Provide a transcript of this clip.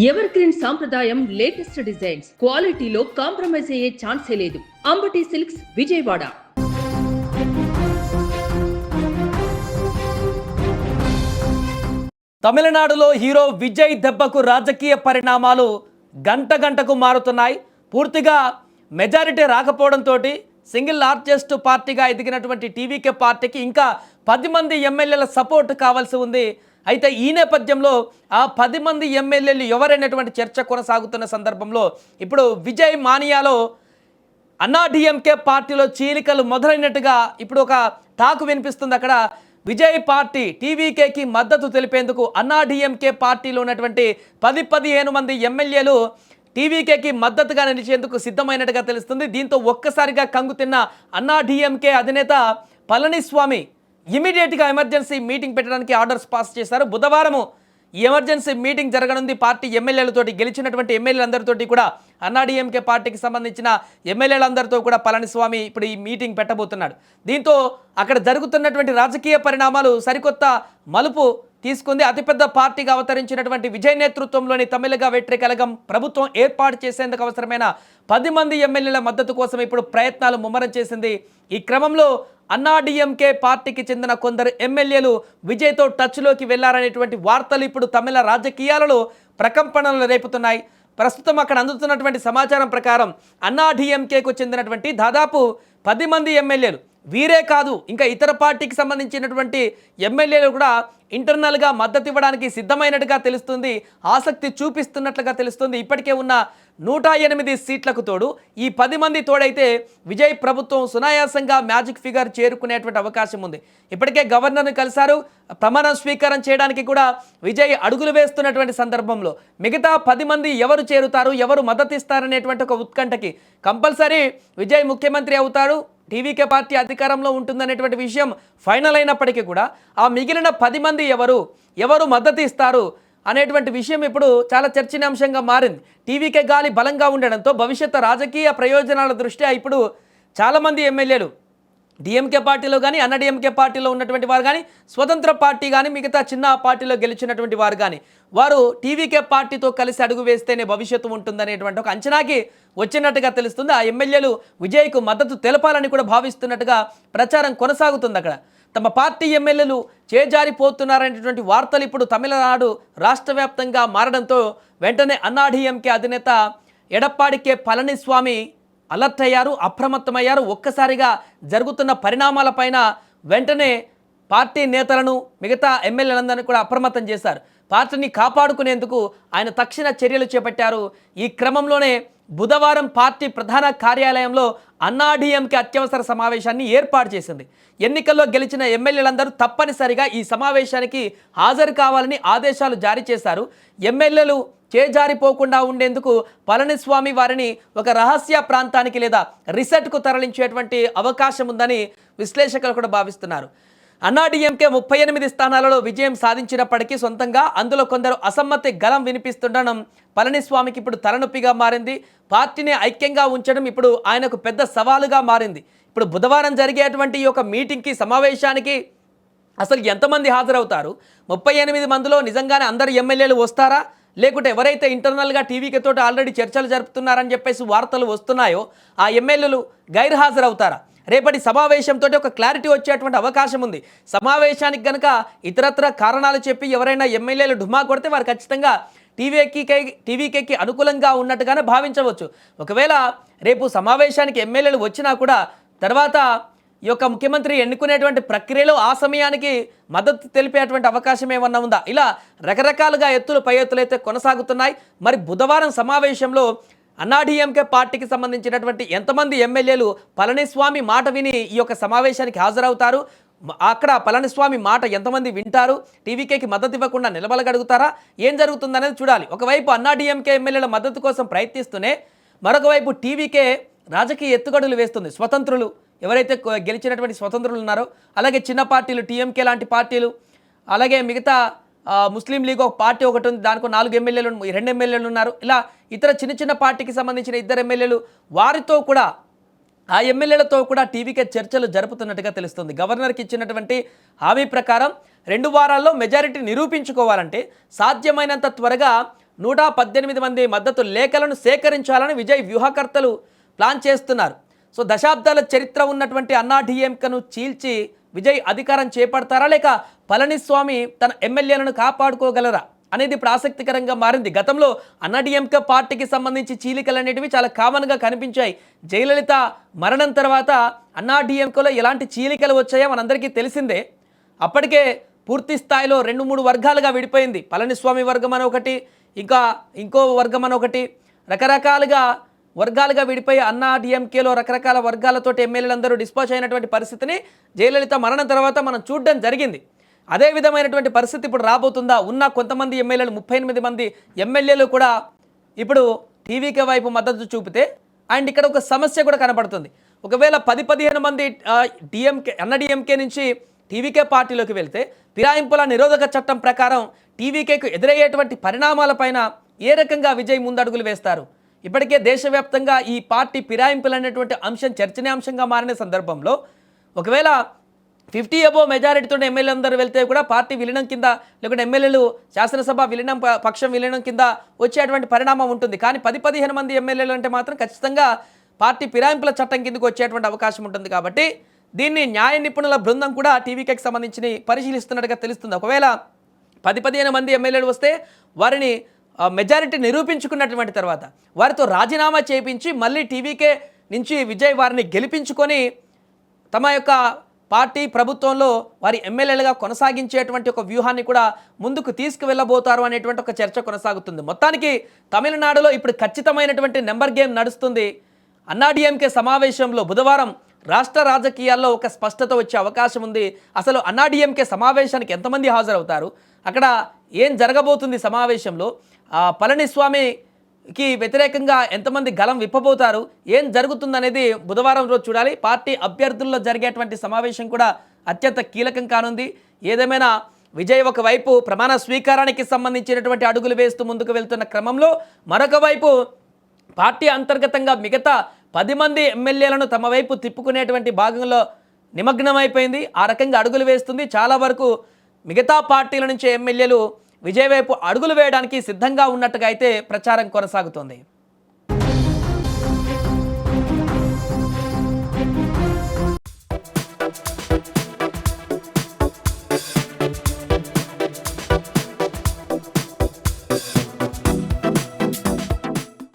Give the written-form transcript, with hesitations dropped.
Ever green సాంప్రదాయం latest designs క్వాలిటీలో compromise అయ్యే ఛాన్సే లేదు. అంబటి సిల్క్స్ విజయవాడ. తమిళనాడులో హీరో విజయ్ దెబ్బకు రాజకీయ పరిణామాలు గంట గంటకు మారుతున్నాయి. పూర్తిగా మెజారిటీ రాకపోవడంతో సింగిల్ లార్జెస్ట్ పార్టీగా ఎదిగినటువంటి టీవీకే పార్టీకి ఇంకా 10 మంది ఎమ్మెల్యేల సపోర్ట్ కావాల్సి ఉంది. అయితే ఈ నేపథ్యంలో ఆ 10 మంది ఎమ్మెల్యేలు ఎవరైనటువంటి చర్చ కొనసాగుతున్న సందర్భంలో ఇప్పుడు విజయ్ మానియాలో అన్నాడీఎంకే పార్టీలో చీలికలు మొదలైనట్టుగా ఇప్పుడు ఒక టాక్ వినిపిస్తుంది. అక్కడ విజయ్ పార్టీ టీవీకేకి మద్దతు తెలిపేందుకు అన్నాడీఎంకే పార్టీలో ఉన్నటువంటి 10-15 మంది ఎమ్మెల్యేలు టీవీకేకి మద్దతుగా నిలిచేందుకు సిద్ధమైనట్టుగా తెలుస్తుంది. దీంతో ఒక్కసారిగా కంగుతిన్న అన్నాడీఎంకే అధినేత పళనిస్వామి ఇమీడియట్గా ఎమర్జెన్సీ మీటింగ్ పెట్టడానికి ఆర్డర్స్ పాస్ చేశారు. బుధవారము ఈ ఎమర్జెన్సీ మీటింగ్ జరగనుంది. పార్టీ ఎమ్మెల్యేలతోటి, గెలిచినటువంటి ఎమ్మెల్యేలందరితోటి కూడా, అన్నాడీఎంకే పార్టీకి సంబంధించిన ఎమ్మెల్యేలందరితో కూడా పళనిస్వామి ఇప్పుడు ఈ మీటింగ్ పెట్టబోతున్నాడు. దీంతో అక్కడ జరుగుతున్నటువంటి రాజకీయ పరిణామాలు సరికొత్త మలుపు తీసుకుంది. అతిపెద్ద పార్టీగా అవతరించినటువంటి విజయ్ నేతృత్వంలోని తమిళగ వ్యతిరేక కళగం ప్రభుత్వం ఏర్పాటు చేసేందుకు అవసరమైన 10 మంది ఎమ్మెల్యేల మద్దతు కోసం ఇప్పుడు ప్రయత్నాలు ముమ్మరం చేసింది. ఈ క్రమంలో అన్నాడీఎంకే పార్టీకి చెందిన కొందరు ఎమ్మెల్యేలు విజయ్తో టచ్లోకి వెళ్లారనేటువంటి వార్తలు ఇప్పుడు తమిళ రాజకీయాలలో ప్రకంపనలు రేపుతున్నాయి. ప్రస్తుతం అక్కడ అందుతున్నటువంటి సమాచారం ప్రకారం అన్నాడీఎంకేకు చెందినటువంటి దాదాపు 10 మంది ఎమ్మెల్యేలు, వీరే కాదు ఇంకా ఇతర పార్టీకి సంబంధించినటువంటి ఎమ్మెల్యేలు కూడా ఇంటర్నల్గా మద్దతు ఇవ్వడానికి సిద్ధమైనట్టుగా తెలుస్తుంది, ఆసక్తి చూపిస్తున్నట్లుగా తెలుస్తుంది. ఇప్పటికే ఉన్న 108 సీట్లకు తోడు ఈ 10 మంది తోడైతే విజయ్ ప్రభుత్వం సునాయాసంగా మ్యాజిక్ ఫిగర్ చేరుకునేటువంటి అవకాశం ఉంది. ఇప్పటికే గవర్నర్ను కలిశారు. ప్రమాణ స్వీకారం చేయడానికి కూడా విజయ్ అడుగులు వేస్తున్నటువంటి సందర్భంలో మిగతా 10 మంది ఎవరు చేరుతారు, ఎవరు మద్దతు ఇస్తారనేటువంటి ఒక ఉత్కంఠకి కంపల్సరీ విజయ్ ముఖ్యమంత్రి అవుతాడు, టీవీకే పార్టీ అధికారంలో ఉంటుందనేటువంటి విషయం ఫైనల్ అయినప్పటికీ కూడా ఆ మిగిలిన 10 మంది ఎవరు మద్దతు ఇస్తారు అనేటువంటి విషయం ఇప్పుడు చాలా చర్చనీయాంశంగా మారింది. టీవీకే గాలి బలంగా ఉండడంతో భవిష్యత్తు రాజకీయ ప్రయోజనాల దృష్ట్యా ఇప్పుడు చాలామంది ఎమ్మెల్యేలు డిఎంకే పార్టీలో కానీ, అన్నాడీఎంకే పార్టీలో ఉన్నటువంటి వారు కానీ, స్వతంత్ర పార్టీ కానీ, మిగతా చిన్న పార్టీలో గెలిచినటువంటి వారు కానీ, వారు టీవీకే పార్టీతో కలిసి అడుగు వేస్తేనే భవిష్యత్తు ఉంటుందనేటువంటి ఒక అంచనాకి వచ్చినట్టుగా తెలుస్తుంది. ఆ ఎమ్మెల్యేలు విజయ్కు మద్దతు తెలపాలని కూడా భావిస్తున్నట్టుగా ప్రచారం కొనసాగుతుంది. అక్కడ తమ పార్టీ ఎమ్మెల్యేలు చేజారిపోతున్నారనేటువంటి వార్తలు ఇప్పుడు తమిళనాడు రాష్ట్ర వ్యాప్తంగా మారడంతో వెంటనే అన్నాడీఎంకే అధినేత ఎడప్పాడి పళనిస్వామి అలర్ట్ అయ్యారు, అప్రమత్తమయ్యారు. ఒక్కసారిగా జరుగుతున్న పరిణామాలపైన వెంటనే పార్టీ నేతలను, మిగతా ఎమ్మెల్యేలందరినీ కూడా అప్రమత్తం చేశారు. పార్టీని కాపాడుకునేందుకు ఆయన తక్షణ చర్యలు చేపట్టారు. ఈ క్రమంలోనే బుధవారం పార్టీ ప్రధాన కార్యాలయంలో అన్నాడీఎంకే అత్యవసర సమావేశాన్ని ఏర్పాటు చేసింది. ఎన్నికల్లో గెలిచిన ఎమ్మెల్యేలందరూ తప్పనిసరిగా ఈ సమావేశానికి హాజరు కావాలని ఆదేశాలు జారీ చేశారు. ఎమ్మెల్యేలు చేజారిపోకుండా ఉండేందుకు పళనిస్వామి వారిని ఒక రహస్య ప్రాంతానికి లేదా రిసార్ట్కు తరలించేటువంటి అవకాశం ఉందని విశ్లేషకులు కూడా భావిస్తున్నారు. అన్నాడీఎంకే 38 స్థానాలలో విజయం సాధించినప్పటికీ సొంతంగా అందులో కొందరు అసమ్మతి గలం వినిపిస్తుండడం పళనిస్వామికి ఇప్పుడు తలనొప్పిగా మారింది. పార్టీని ఐక్యంగా ఉంచడం ఇప్పుడు ఆయనకు పెద్ద సవాలుగా మారింది. ఇప్పుడు బుధవారం జరిగేటువంటి ఈ యొక్క మీటింగ్కి, సమావేశానికి అసలు ఎంతమంది హాజరవుతారు? 38 మందిలో నిజంగానే అందరు ఎమ్మెల్యేలు వస్తారా, లేకుంటే ఎవరైతే ఇంటర్నల్గా టీవీకి తోటి ఆల్రెడీ చర్చలు జరుపుతున్నారని చెప్పేసి వార్తలు వస్తున్నాయో ఆ ఎమ్మెల్యేలు గైర్హాజరవుతారా? రేపటి సమావేశంతో ఒక క్లారిటీ వచ్చేటువంటి అవకాశం ఉంది. సమావేశానికి కనుక ఇతరత్ర కారణాలు చెప్పి ఎవరైనా ఎమ్మెల్యేలు ఢుమా కొడితే వారు ఖచ్చితంగా టీవీకేకి అనుకూలంగా ఉన్నట్టుగానే భావించవచ్చు. ఒకవేళ రేపు సమావేశానికి ఎమ్మెల్యేలు వచ్చినా కూడా తర్వాత ఈ యొక్క ముఖ్యమంత్రి ఎన్నుకునేటువంటి ప్రక్రియలో ఆ సమయానికి మద్దతు తెలిపేటువంటి అవకాశం ఏమన్నా ఉందా? ఇలా రకరకాలుగా ఎత్తులు పై ఎత్తులైతే కొనసాగుతున్నాయి. మరి బుధవారం సమావేశంలో అన్నాడీఎంకే పార్టీకి సంబంధించినటువంటి ఎంతమంది ఎమ్మెల్యేలు పళనిస్వామి మాట విని ఈ యొక్క సమావేశానికి హాజరవుతారు? అక్కడ పళనిస్వామి మాట ఎంతమంది వింటారు? టీవీకేకి మద్దతు ఇవ్వకుండా నిలబడగలుగుతారా? ఏం జరుగుతుందనేది చూడాలి. ఒకవైపు అన్నాడీఎంకే ఎమ్మెల్యేల మద్దతు కోసం ప్రయత్నిస్తూనే మరొక వైపు టీవీకే రాజకీయ ఎత్తుగడులు వేస్తుంది. స్వతంత్రులు ఎవరైతే గెలిచినటువంటి స్వతంత్రులు ఉన్నారో, అలాగే చిన్న పార్టీలు, టీఎంకే లాంటి పార్టీలు, అలాగే మిగతా ముస్లిం లీగ్ ఒక పార్టీ ఒకటి ఉంది, దానికి 4 ఎమ్మెల్యేలు, 2 ఎమ్మెల్యేలు ఉన్నారు. ఇలా ఇతర చిన్న పార్టీకి సంబంధించిన 2 ఎమ్మెల్యేలు, వారితో కూడా ఆ ఎమ్మెల్యేలతో కూడా టీవీకే చర్చలు జరుపుతున్నట్టుగా తెలుస్తుంది. గవర్నర్కి ఇచ్చినటువంటి హామీ ప్రకారం 2 వారాల్లో మెజారిటీ నిరూపించుకోవాలంటే సాధ్యమైనంత త్వరగా 118 మంది మద్దతు లేఖలను సేకరించాలని విజయ్ వ్యూహకర్తలు ప్లాన్ చేస్తున్నారు. సో దశాబ్దాల చరిత్ర ఉన్నటువంటి అన్నా డిఎంకేను చీల్చి విజయ్ అధికారం చేపడతారా, లేక పళనిస్వామి తన ఎమ్మెల్యేలను కాపాడుకోగలరా అనేది ఇప్పుడు ఆసక్తికరంగా మారింది. గతంలో అన్నా డిఎంకే పార్టీకి సంబంధించి చీలికలు అనేటివి చాలా కామన్గా కనిపించాయి. జయలలిత మరణం తర్వాత అన్నా డిఎంకేలో ఎలాంటి చీలికలు వచ్చాయో మనందరికీ తెలిసిందే. అప్పటికే పూర్తి స్థాయిలో 2-3 వర్గాలుగా విడిపోయింది. పళనిస్వామి వర్గం అని ఒకటి, ఇంకో వర్గం అని ఒకటి, రకరకాలుగా వర్గాలుగా విడిపోయి అన్నా డిఎంకేలో రకరకాల వర్గాలతోటి ఎమ్మెల్యేలందరూ డిస్పాచ్ అయినటువంటి పరిస్థితిని జయలలిత మరణం తర్వాత మనం చూడడం జరిగింది. అదే విధమైనటువంటి పరిస్థితి ఇప్పుడు రాబోతుందా? ఉన్న కొంతమంది ఎమ్మెల్యేలు 38 మంది ఎమ్మెల్యేలు కూడా ఇప్పుడు టీవీకే వైపు మద్దతు చూపితే అండ్ ఇక్కడ ఒక సమస్య కూడా కనబడుతుంది. ఒకవేళ 10-15 మంది అన్నా డిఎంకే నుంచి టీవీకే పార్టీలోకి వెళ్తే ఫిరాయింపుల నిరోధక చట్టం ప్రకారం టీవీకేకు ఎదురయ్యేటువంటి పరిణామాలపైన ఏ రకంగా విజయ్ ముందడుగులు వేస్తారు? ఇప్పటికే దేశవ్యాప్తంగా ఈ పార్టీ ఫిరాయింపులు అనేటువంటి అంశం చర్చనీయాంశంగా మారిన సందర్భంలో ఒకవేళ 50 అబోవ్ మెజారిటీతో ఎమ్మెల్యే అందరూ వెళ్తే కూడా పార్టీ విలీనం కింద, లేకుంటే ఎమ్మెల్యేలు శాసనసభ విలీనం పక్షం విలీనం కింద వచ్చేటువంటి పరిణామం ఉంటుంది. కానీ 10-15 మంది ఎమ్మెల్యేలు అంటే మాత్రం ఖచ్చితంగా పార్టీ ఫిరాయింపుల చట్టం కిందకు వచ్చేటువంటి అవకాశం ఉంటుంది. కాబట్టి దీన్ని న్యాయ నిపుణుల బృందం కూడా టీవీకేకి సంబంధించి పరిశీలిస్తున్నట్టుగా తెలుస్తుంది. ఒకవేళ 10-15 మంది ఎమ్మెల్యేలు వస్తే వారిని మెజారిటీ నిరూపించుకున్నటువంటి తర్వాత వారితో రాజీనామా చేయించి మళ్ళీ టీవీకే నుంచి విజయ్ వారిని గెలిపించుకొని తమ యొక్క పార్టీ ప్రభుత్వంలో వారి ఎమ్మెల్యేలుగా కొనసాగించేటువంటి ఒక వ్యూహాన్ని కూడా ముందుకు తీసుకువెళ్ళబోతారు అనేటువంటి ఒక చర్చ కొనసాగుతుంది. మొత్తానికి తమిళనాడులో ఇప్పుడు ఖచ్చితమైనటువంటి నెంబర్ గేమ్ నడుస్తుంది. అన్నా డిఎంకే సమావేశంలో బుధవారం రాష్ట్ర రాజకీయాల్లో ఒక స్పష్టత వచ్చే అవకాశం ఉంది. అసలు అన్నా డిఎంకే సమావేశానికి ఎంతమంది హాజరవుతారు, అక్కడ ఏం జరగబోతుంది సమావేశంలో, పళనిస్వామికి వ్యతిరేకంగా ఎంతమంది గలం విప్పబోతారు, ఏం జరుగుతుందనేది బుధవారం రోజు చూడాలి. పార్టీ అభ్యర్థుల్లో జరిగేటువంటి సమావేశం కూడా అత్యంత కీలకం కానుంది. ఏదేమైనా విజయ్ ఒకవైపు ప్రమాణ స్వీకారానికి సంబంధించినటువంటి అడుగులు వేస్తూ ముందుకు వెళ్తున్న క్రమంలో మరొక వైపు పార్టీ అంతర్గతంగా మిగతా 10 మంది ఎమ్మెల్యేలను తమ వైపు తిప్పుకునేటువంటి భాగంలో నిమగ్నమైపోయింది. ఆ రకంగా అడుగులు వేస్తుంది. చాలా వరకు మిగతా పార్టీల నుంచి ఎమ్మెల్యేలు విజయ్ వైపు అడుగులు వేయడానికి సిద్ధంగా ఉన్నట్టుగా అయితే ప్రచారం కొనసాగుతోంది.